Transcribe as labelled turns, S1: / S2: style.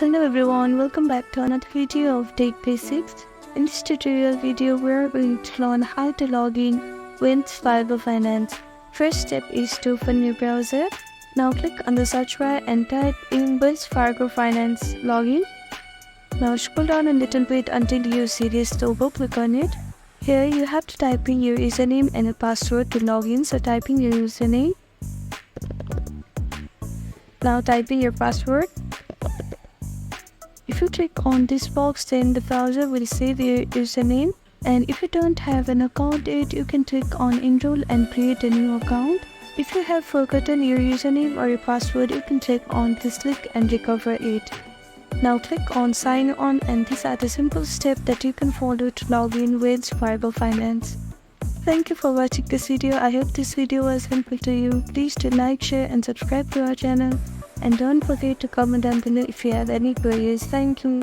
S1: Hello everyone, welcome back to another video of Tech Basics. In this tutorial video, we are going to learn how to log in Wells Fargo Finance. First step is to open your browser. Now click on the search bar and type in Wells Fargo Finance login. Now scroll down a little bit until you see this logo, click on it. Here you have to type in your username and a password to log in, so type in your username. Now type in your password. If you click on this box, then the browser will save your username, and if you don't have an account yet, you can click on enroll and create a new account. If you have forgotten your username or your password, you can click on this link and recover it. Now click on sign on, and these are the simple steps that you can follow to log in Wells Fargo Finance. Thank you for watching this video. I hope this video was helpful to you. Please do like, share and subscribe to our channel. And don't forget to comment down below if you have any queries. Thank you.